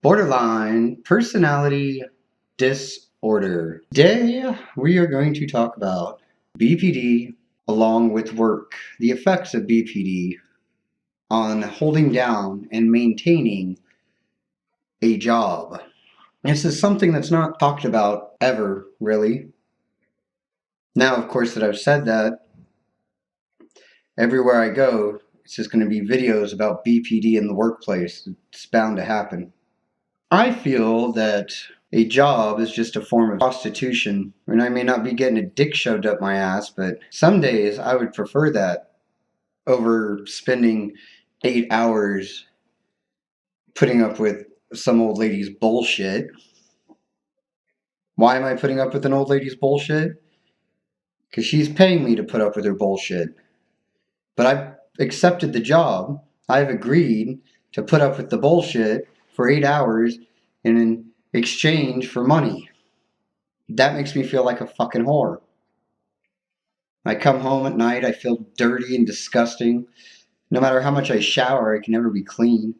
Borderline personality disorder. Today, we are going to talk about BPD along with work, the effects of BPD on holding down and maintaining a job. This is something that's not talked about ever, really. Now, of course, that I've said that, everywhere I go, it's just going to be videos about BPD in the workplace. It's bound to happen. I feel that a job is just a form of prostitution, and I may not be getting a dick shoved up my ass, but some days I would prefer that over spending 8 hours putting up with some old lady's bullshit. Why am I putting up with an old lady's bullshit? Because she's paying me to put up with her bullshit. But I've accepted the job. I've agreed to put up with the bullshit for 8 hours in exchange for money. That makes me feel like a fucking whore. I come home at night, I feel dirty and disgusting. No matter how much I shower, I can never be clean.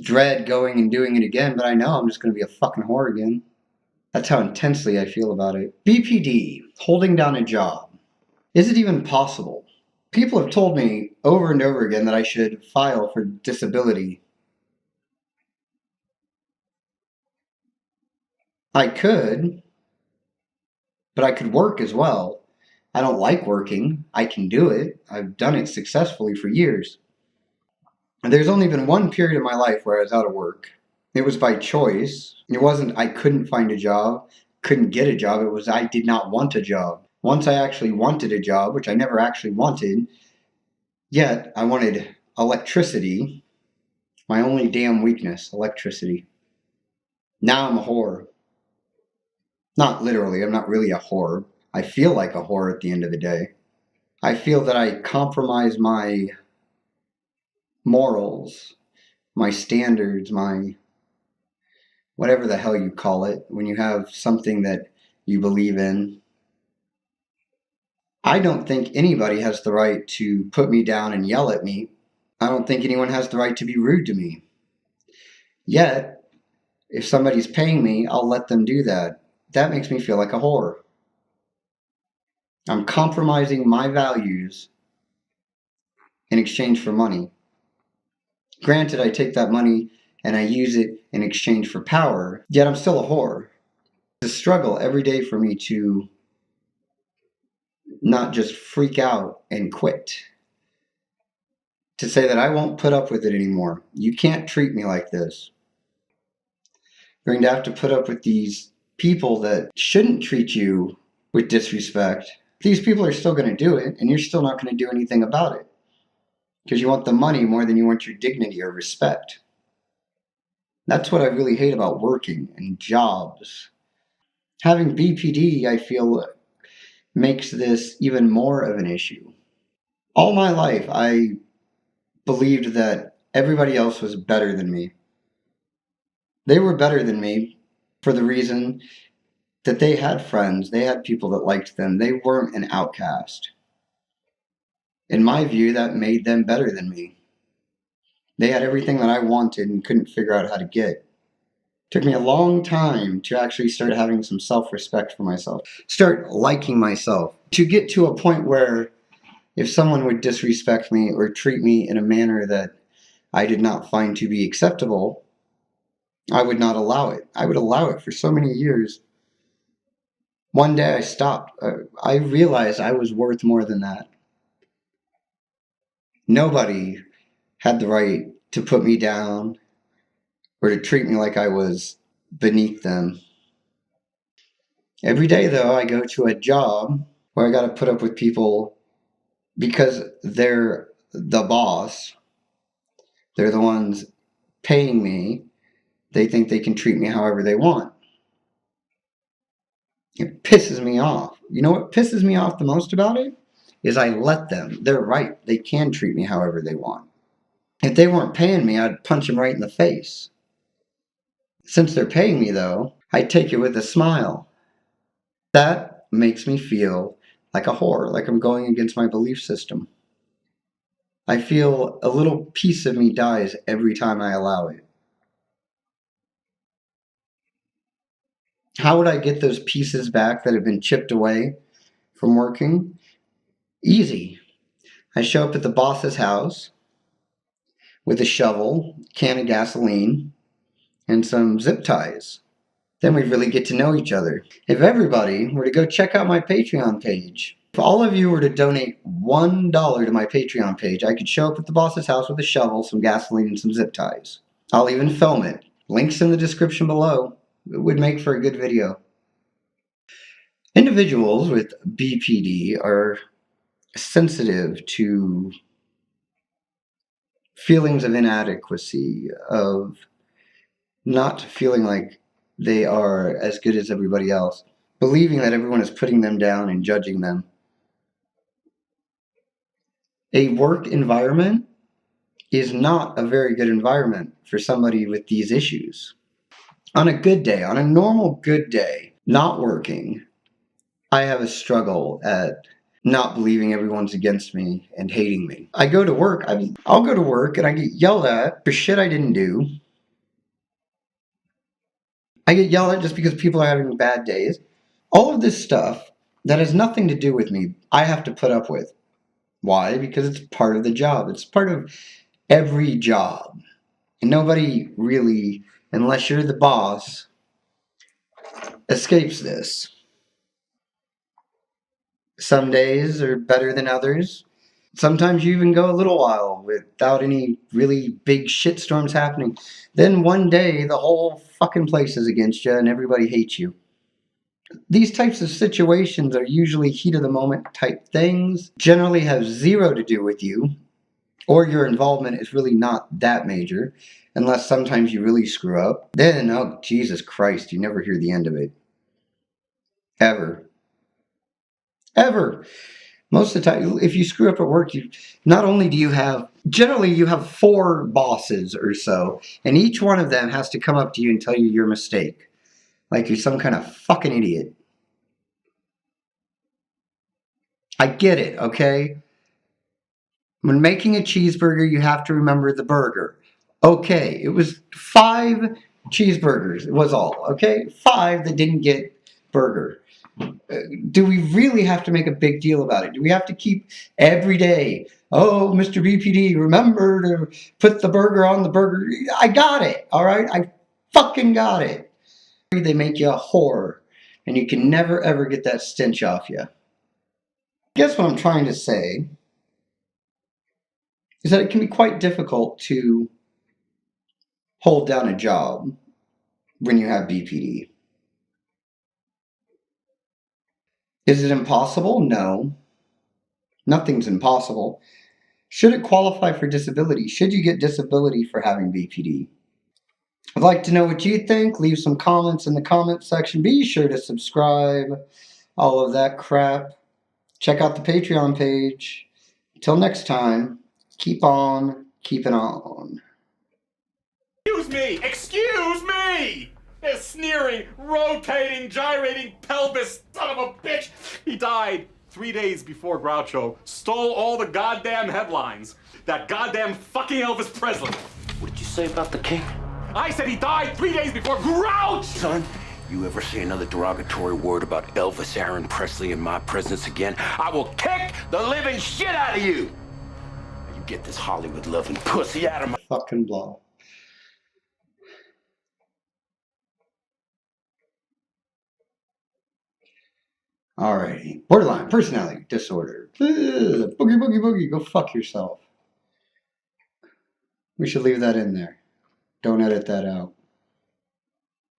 Dread going and doing it again, but I know I'm just going to be a fucking whore again. That's how intensely I feel about it. BPD, holding down a job. Is it even possible? People have told me over and over again that I should file for disability. I could, but I could work as well. I don't like working. I can do it. I've done it successfully for years. And there's only been one period of my life where I was out of work. It was by choice. It wasn't I couldn't find a job, couldn't get a job. It was I did not want a job. Once I actually wanted a job, which I never actually wanted, yet I wanted electricity. My only damn weakness, electricity. Now I'm a whore. Not literally, I'm not really a whore. I feel like a whore at the end of the day. I feel that I compromise my morals, my standards, my whatever the hell you call it, when you have something that you believe in. I don't think anybody has the right to put me down and yell at me. I don't think anyone has the right to be rude to me. Yet, if somebody's paying me, I'll let them do that. That makes me feel like a whore. I'm compromising my values in exchange for money. Granted, I take that money and I use it in exchange for power, yet I'm still a whore. It's a struggle every day for me to not just freak out and quit. To say that I won't put up with it anymore. You can't treat me like this. You're going to have to put up with these people that shouldn't treat you with disrespect. These people are still going to do it, and you're still not going to do anything about it. Because you want the money more than you want your dignity or respect. That's what I really hate about working and jobs. Having BPD, I feel, makes this even more of an issue. All my life, I believed that everybody else was better than me. They were better than me for the reason that they had friends, they had people that liked them, they weren't an outcast. In my view, that made them better than me. They had everything that I wanted and couldn't figure out how to get. It took me a long time to actually start having some self-respect for myself, start liking myself, to get to a point where if someone would disrespect me or treat me in a manner that I did not find to be acceptable, I would not allow it. I would allow it for so many years. One day I stopped. I realized I was worth more than that. Nobody had the right to put me down or to treat me like I was beneath them. Every day, though, I go to a job where I got to put up with people because they're the boss. They're the ones paying me. They think they can treat me however they want. It pisses me off. You know what pisses me off the most about it? Is I let them. They're right. They can treat me however they want. If they weren't paying me, I'd punch them right in the face. Since they're paying me, though, I take it with a smile. That makes me feel like a whore, like I'm going against my belief system. I feel a little piece of me dies every time I allow it. How would I get those pieces back that have been chipped away from working? Easy. I show up at the boss's house with a shovel, can of gasoline, and some zip ties. Then we really get to know each other. If everybody were to go check out my Patreon page, if all of you were to donate $1 to my Patreon page, I could show up at the boss's house with a shovel, some gasoline, and some zip ties. I'll even film it. Links in the description below. It would make for a good video. Individuals with BPD are sensitive to feelings of inadequacy, of not feeling like they are as good as everybody else, believing that everyone is putting them down and judging them. A work environment is not a very good environment for somebody with these issues. On a good day, on a normal good day, not working, I have a struggle at not believing everyone's against me and hating me. I go to work, I'll go to work and I get yelled at for shit I didn't do. I get yelled at just because people are having bad days. All of this stuff that has nothing to do with me, I have to put up with. Why? Because it's part of the job. It's part of every job. And nobody really, unless you're the boss, escapes this. Some days are better than others. Sometimes you even go a little while without any really big shitstorms happening. Then one day, the whole fucking place is against you and everybody hates you. These types of situations are usually heat of the moment type things, generally have zero to do with you, or your involvement is really not that major, unless sometimes you really screw up. Then, oh Jesus Christ, you never hear the end of it. Ever. Ever. Most of the time, if you screw up at work, not only do you have, generally you have 4 bosses or so, and each one of them has to come up to you and tell you your mistake. Like you're some kind of fucking idiot. I get it, okay? When making a cheeseburger, you have to remember the burger. Okay, it was 5 cheeseburgers, it was all, okay? 5 that didn't get burger. Do we really have to make a big deal about it? Do we have to keep every day, oh, Mr. BPD, remember to put the burger on the burger? I got it, all right? I fucking got it. They make you a whore, and you can never ever get that stench off you. Guess what I'm trying to say is that it can be quite difficult to hold down a job when you have BPD. Is it impossible? No. Nothing's impossible. Should it qualify for disability? Should you get disability for having BPD? I'd like to know what you think. Leave some comments in the comment section. Be sure to subscribe. All of that crap. Check out the Patreon page. Until next time, keep on keeping on. Excuse me! Excuse me! This sneering, rotating, gyrating pelvis son of a bitch! He died 3 days before Groucho stole all the goddamn headlines. That goddamn fucking Elvis Presley. What did you say about the king? I said he died 3 days before Grouch! Son, you ever say another derogatory word about Elvis Aaron Presley in my presence again, I will kick the living shit out of you! You get this Hollywood loving pussy out of my Fucking blow. Alrighty. Borderline personality disorder. Ugh, boogie, boogie, boogie. Go fuck yourself. We should leave that in there. Don't edit that out.